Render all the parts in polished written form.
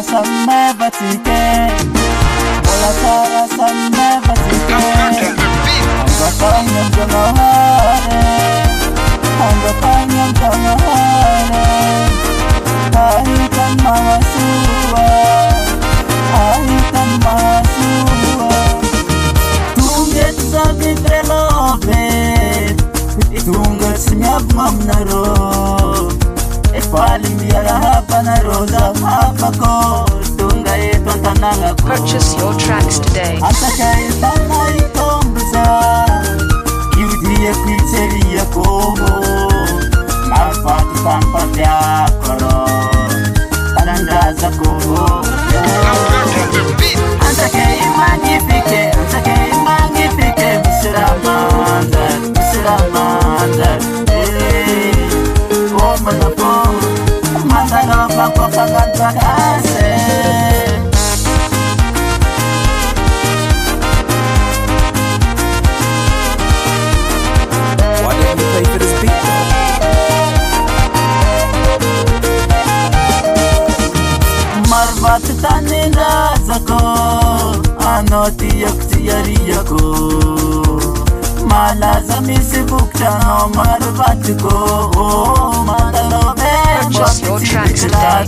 sammevatike Mola tara sammevatike Angatanyam jamahare Angatanyam jamahare Ahitan mawasuwa Ahitan mawasuwa Tunget sa VIVRE LOVE Tunget sinyab mamnaro Purchase your tracks today. Why didn't you pay for this beat though? Marvat tanina zako Anoti yaktiyariyako Malazamisi buktano marvatiko Madalobe Purchase your tracks today.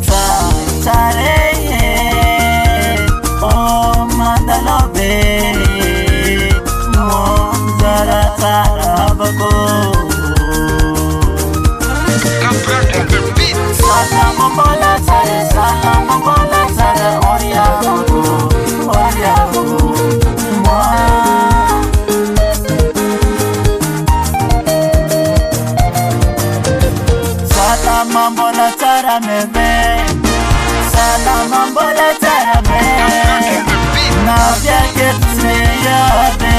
Oh Madalobe Zara Tarabako Salam Bola Sare Salam Bola Sare Oria Salam Bola Sare Mebe Salam Bola Sare Mebe Navya Ketne Yabe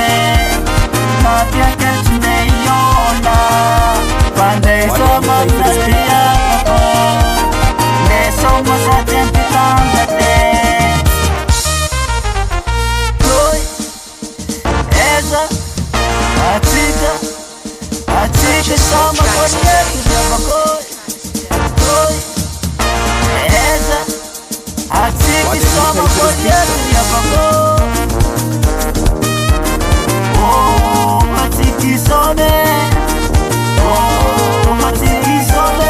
Navya Ketne Yola Pande Soma Saria Somos a tempitante Toi Esa A chica Sama Korieti Yabakoi Toi Esa A chica Sama Korieti Yabakoi Oh, a chica Sone Oh, a chica Sone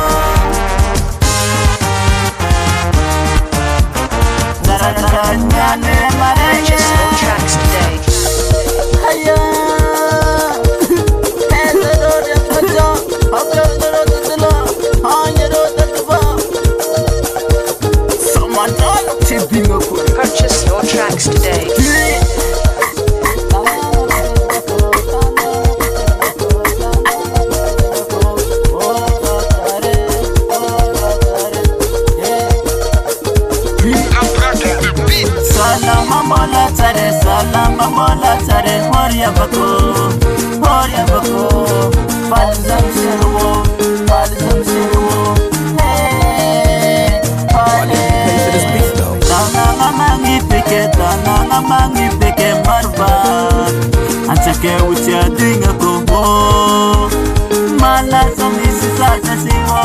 Purchase your tracks today. Purchase your tracks today. Salam Mola Tare Horia Bako Falzam Shirwo Hey Why didn't you pay for this beat though? Dana mangi peke marbat Anchake utia dinga kobo Mala zomisi sasa simo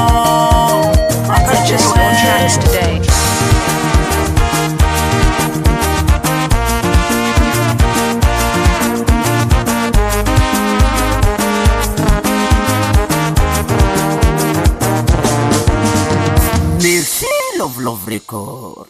Purchase your tracks today. Merci, love record.